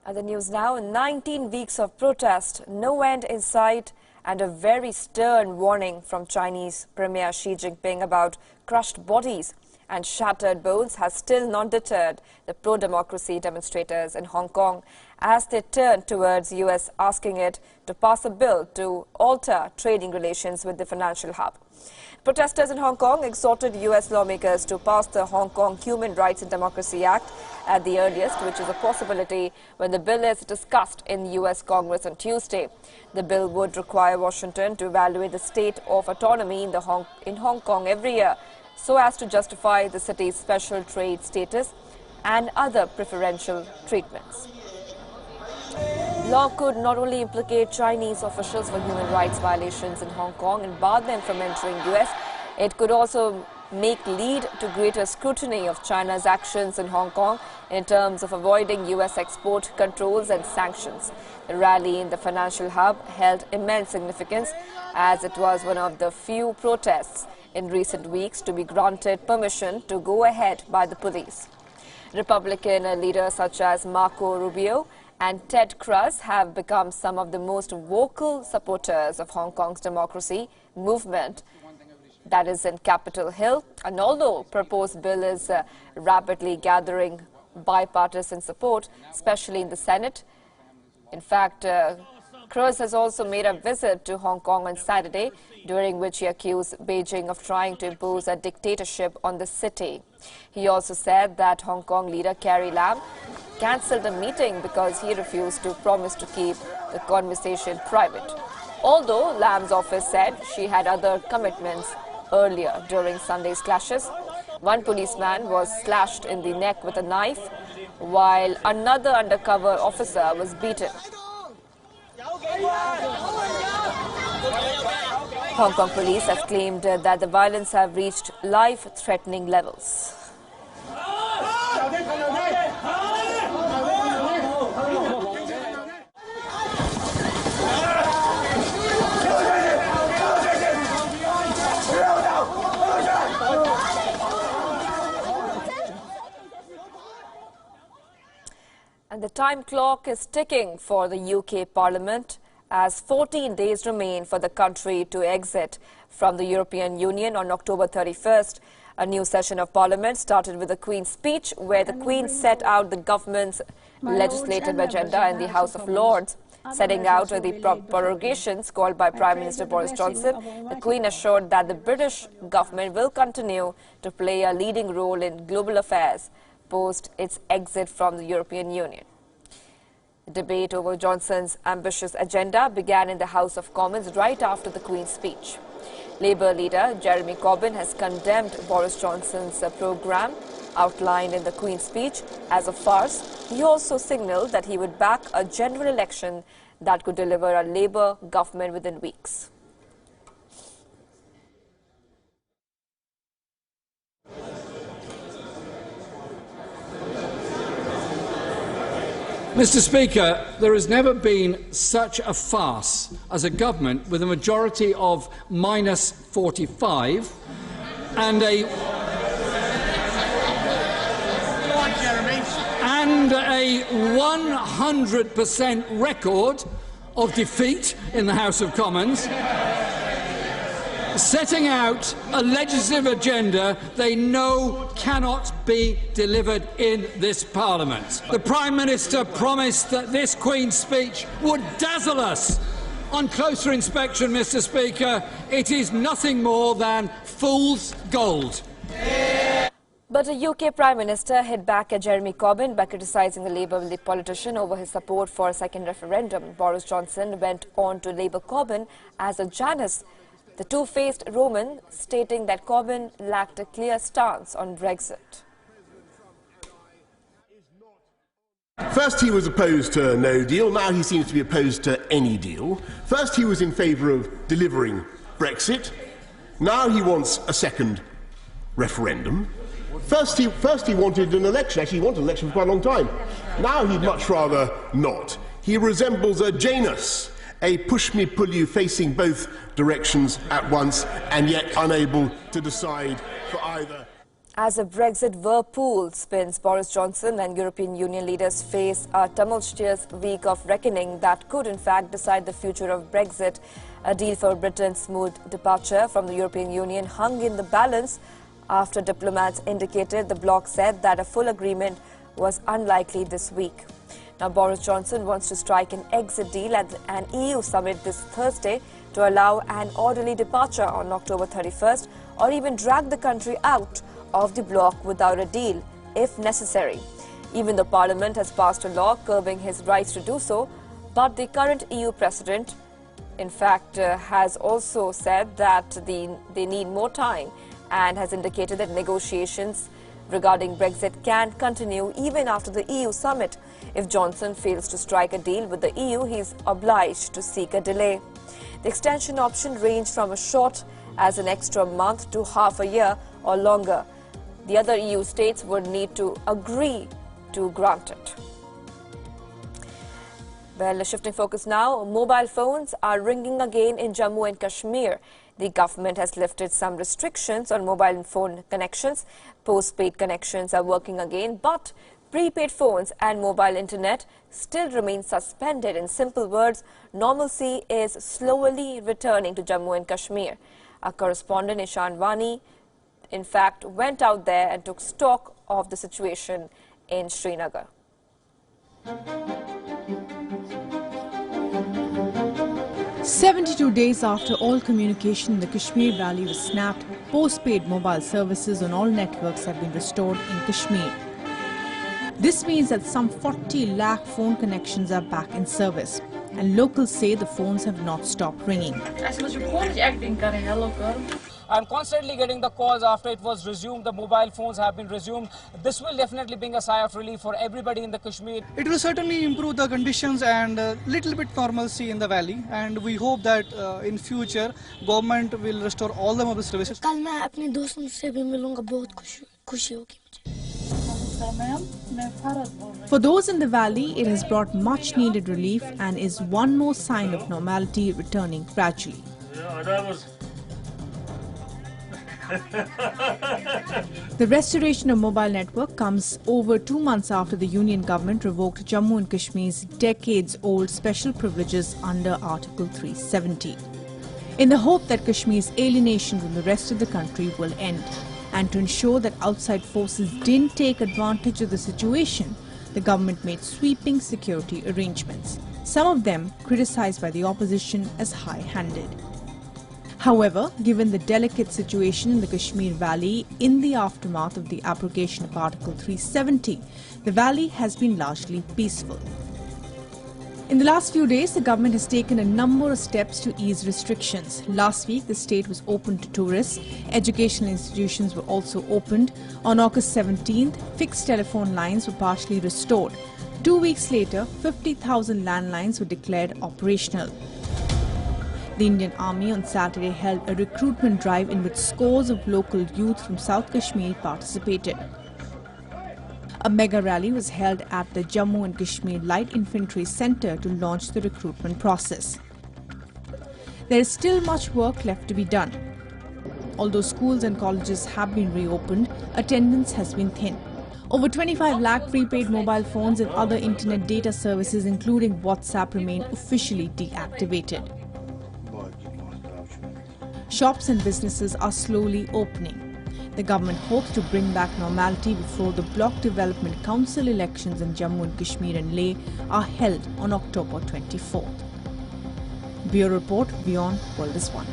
And the news now, 19 weeks of protest, no end in sight, and a very stern warning from Chinese Premier Xi Jinping about crushed bodies and shattered bones has still not deterred the pro-democracy demonstrators in Hong Kong as they turn towards US asking it to pass a bill to alter trading relations with the financial hub. Protesters in Hong Kong exhorted US lawmakers to pass the Hong Kong Human Rights and Democracy Act at the earliest, which is a possibility when the bill is discussed in US Congress on Tuesday. The bill would require Washington to evaluate the state of autonomy in Hong Kong every year so as to justify the city's special trade status and other preferential treatments. Law could not only implicate Chinese officials for human rights violations in Hong Kong and bar them from entering US, it could also lead to greater scrutiny of China's actions in Hong Kong in terms of avoiding US export controls and sanctions. The rally in the financial hub held immense significance as it was one of the few protests in recent weeks to be granted permission to go ahead by the police. Republican leaders such as Marco Rubio and Ted Cruz have become some of the most vocal supporters of Hong Kong's democracy movement that is in Capitol Hill. And although proposed bill is rapidly gathering bipartisan support, especially in the Senate, in fact, Cruz has also made a visit to Hong Kong on Saturday, during which he accused Beijing of trying to impose a dictatorship on the city. He also said that Hong Kong leader Carrie Lam cancelled a meeting because he refused to promise to keep the conversation private. Although Lam's office said she had other commitments earlier during Sunday's clashes. One policeman was slashed in the neck with a knife, while another undercover officer was beaten. Hong Kong police have claimed that the violence have reached life-threatening levels. And the time clock is ticking for the UK Parliament as 14 days remain for the country to exit from the European Union on October 31st. A new session of Parliament started with the Queen's speech, where the Queen set out the government's legislative agenda in the House of Lords, setting out the prorogations called by Prime Minister Boris Johnson. The Queen assured that the British government will continue to play a leading role in global affairs post its exit from the European Union. The debate over Johnson's ambitious agenda began in the House of Commons right after the Queen's speech. Labour leader Jeremy Corbyn has condemned Boris Johnson's programme outlined in the Queen's speech as a farce. He also signalled that he would back a general election that could deliver a Labour government within weeks. Mr. Speaker, there has never been such a farce as a government with a majority of minus 45 and a 100% record of defeat in the House of Commons, setting out a legislative agenda they know cannot be delivered in this Parliament. The Prime Minister promised that this Queen's speech would dazzle us. On closer inspection, Mr. Speaker, it is nothing more than fool's gold. But a UK Prime Minister hit back at Jeremy Corbyn by criticising the Labour politician over his support for a second referendum. Boris Johnson went on to label Corbyn as a Janus, the two-faced Roman, stating that Corbyn lacked a clear stance on Brexit. First he was opposed to no deal, now he seems to be opposed to any deal. First he was in favour of delivering Brexit, now he wants a second referendum. First he wanted an election, actually he wanted an election for quite a long time. Now he'd much rather not. He resembles a Janus, a push-me-pull-you facing both directions at once and yet unable to decide for either. As a Brexit whirlpool spins, Boris Johnson and European Union leaders face a tumultuous week of reckoning that could in fact decide the future of Brexit. A deal for Britain's smooth departure from the European Union hung in the balance after diplomats indicated the bloc said that a full agreement was unlikely this week. Now, Boris Johnson wants to strike an exit deal at an EU summit this Thursday to allow an orderly departure on October 31st or even drag the country out of the bloc without a deal, if necessary. Even though Parliament has passed a law curbing his rights to do so, but the current EU president, in fact, has also said that they need more time and has indicated that negotiations regarding Brexit can continue even after the EU summit. If Johnson fails to strike a deal with the EU, he is obliged to seek a delay. The extension option ranged from as short as an extra month to half a year or longer. The other EU states would need to agree to grant it. Well, shifting focus now, mobile phones are ringing again in Jammu and Kashmir. The government has lifted some restrictions on mobile phone connections. Postpaid connections are working again, but prepaid phones and mobile internet still remain suspended. In simple words, normalcy is slowly returning to Jammu and Kashmir. Our correspondent Ishan Wani, in fact, went out there and took stock of the situation in Srinagar. 72 days after all communication in the Kashmir Valley was snapped, postpaid mobile services on all networks have been restored in Kashmir. This means that some 40 lakh phone connections are back in service, and locals say the phones have not stopped ringing. I'm constantly getting the calls after it was resumed, the mobile phones have been resumed. This will definitely bring a sigh of relief for everybody in the Kashmir. It will certainly improve the conditions and little bit normalcy in the valley, and we hope that in future government will restore all the mobile services. कल मैं अपने दोस्तों से भी मिलूंगा, बहुत खुशी होगी मुझे. For those in the valley, it has brought much needed relief and is one more sign of normality returning gradually. The restoration of mobile network comes over 2 months after the Union government revoked Jammu and Kashmir's decades-old special privileges under Article 370. In the hope that Kashmir's alienation from the rest of the country will end, and to ensure that outside forces didn't take advantage of the situation, the government made sweeping security arrangements, some of them criticized by the opposition as high-handed. However, given the delicate situation in the Kashmir Valley in the aftermath of the abrogation of Article 370, the valley has been largely peaceful. In the last few days, the government has taken a number of steps to ease restrictions. Last week, the state was open to tourists. Educational institutions were also opened. On August 17th, fixed telephone lines were partially restored. 2 weeks later, 50,000 landlines were declared operational. The Indian Army on Saturday held a recruitment drive in which scores of local youth from South Kashmir participated. A mega rally was held at the Jammu and Kashmir Light Infantry Centre to launch the recruitment process. There is still much work left to be done. Although schools and colleges have been reopened, attendance has been thin. Over 25 lakh prepaid mobile phones and other internet data services including WhatsApp remain officially deactivated. Shops and businesses are slowly opening. The government hopes to bring back normality before the Bloc Development Council elections in Jammu and Kashmir and Leh are held on October 24th. Bureau Report, Wion, World is One.